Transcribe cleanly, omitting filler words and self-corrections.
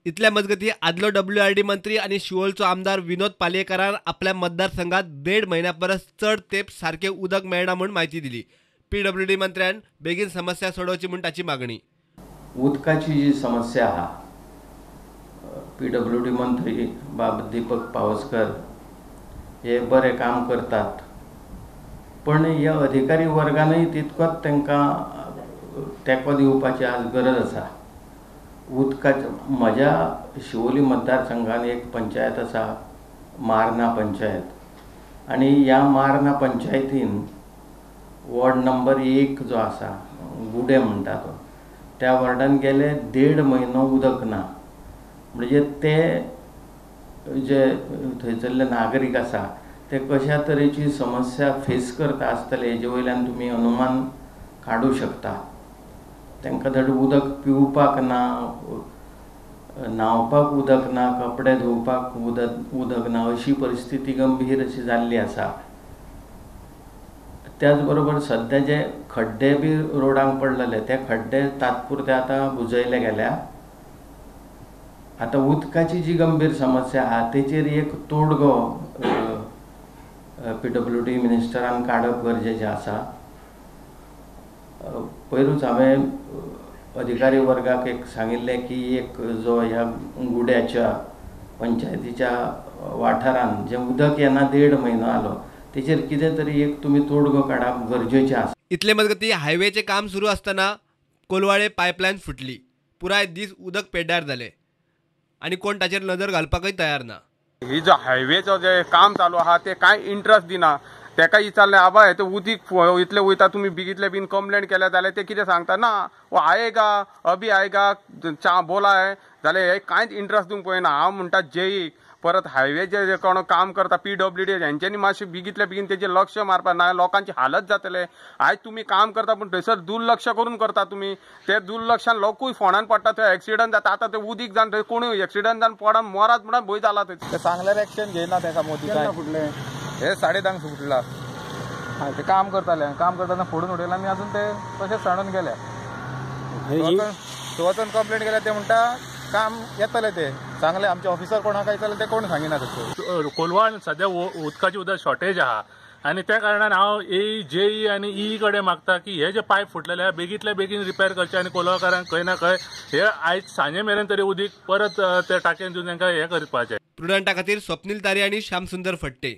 इतल्या मजगती आदलो WRD मंत्री आणि शिवोलचो आमदार विनोद पालयेकारान आपल्या मतदारसंघात 1.5 महिन्या परस चड तेंप सारखे उदक मेळना म्हूण माहिती दिली। PWD मंत्र्यान बेगीन समस्या सोडोवची म्हूण ताची मागणी। उदकाची जी समस्या आहा PWD मंत्री बाब दीपक पावसकर हे बरे काम करतात, पण ह्या अधिकारी वर्गानय तितकोच तांकां तेंको दिवपाची आज गरज आसा। उदकाच्या म्हज्या शिवोली मतदारसंघान एक पंचायत आसा, मारना पंचायत, आणि ह्या मारना पंचायतीन वॉर्ड नंबर 1 जो आसा गुडे म्हणटा तो, त्या वॉर्डान गेले 1.5 म्हयनो उदक ना। म्हणजे ते जे थंयसरले नागरीक आसा ते कशा तरेची समस्या फेस करता आसतले हेजे वयल्यान तुमी अनुमान काडूं शकता। तांकां धड उदक पिवपाक ना, न्हावपाक उदक ना, कपडे धुवपाक उदक ना, अशी परिस्थिती गंभीर अशी जाल्ली आसा। त्याच बरोबर सध्या जे खड्डे बी रोडांक पडलेले ते खड्डे तात्पुरते आतां बुजयले गेल्या। आता उदकाची जी गंभीर समस्या आहा तेचेर एक तोडगो PWD मिनिस्टरान काडप गरजेचें आसा। पयरूच हांवें अधिकारी वर्गाक एक सांगिल्लें की एक जो ह्या गुड्याच्या पंचायतीच्या वाठारान जे उदक येना 1.5 म्हयनो आलो तेचेर कितें तरी एक तुमी तोडगो काडप गरजेचें आसा। इतले मजगती हायवेचे काम सुरू असताना कोलवाळे पायपलायन फुटली, पुराय दीस उदक पेड्ड्यार जाले आणि कोण ताचेर नजर घालपाकय तयार ना। ही जो हायवेचो जे काम चालू आहा ते कांय इंट्रस्ट दिना। तेका विचारलें आबा हे उदीक इतले वयता तुमी बेगीतले बीन कंप्लेंट केल्या जाल्यार ते कितें सांगता ना वो आएगा अभी आएगा बोला है जाल्यार हे कांयच इंट्रस्ट दिवंक पळयना। हांव म्हणटा जेई परत हायवे जे कोण काम करता PWD हेंच्यांनी मातशें बेगीतले बेगीन तेजेर लक्ष मारपा ना, लोकांची हालत जातले। आयज तुमी काम करता पूण थंयसर दुर्लक्ष करून करता तुमी, ते दुर्लक्षान लोकूय फोंडान पडटा, थंय एक्सिडंट जाता। आतां ते उदीक जावन थंय कोणूय एक्सिडंट जावन पडन मरात म्हणून भंय जाला थंय। ते सांगल्यार एक्शन घेयना तेका मोदी काय फुटले हे 10:30 फुटला। ते काम करताना फोडून उडयला आनी अजून ते तशेंच सांडून गेले। वचून कंप्लेंट केल्या ते म्हणटा काम येतले, ते सांगले आमचे ऑफिसर कोणाक येतले ते कोण सांगिना। कोलवान सध्या उदकाची शॉर्टेज आहा आणि त्या कारणान हांव जेई आणि ई कडेन मागता की हे जे पायप फुटलेले बेगीतले बेगीन रिपेर करचे आणि कोलवाकारांक खंय ना खंय हे आयज सांजे मेरेन तरी उदीक परत त्या टाकयेन दिवन तांकां हे करपाचें। प्रुडंटा खातीर स्वप्नील तारी आणि श्यामसुंदर फडते।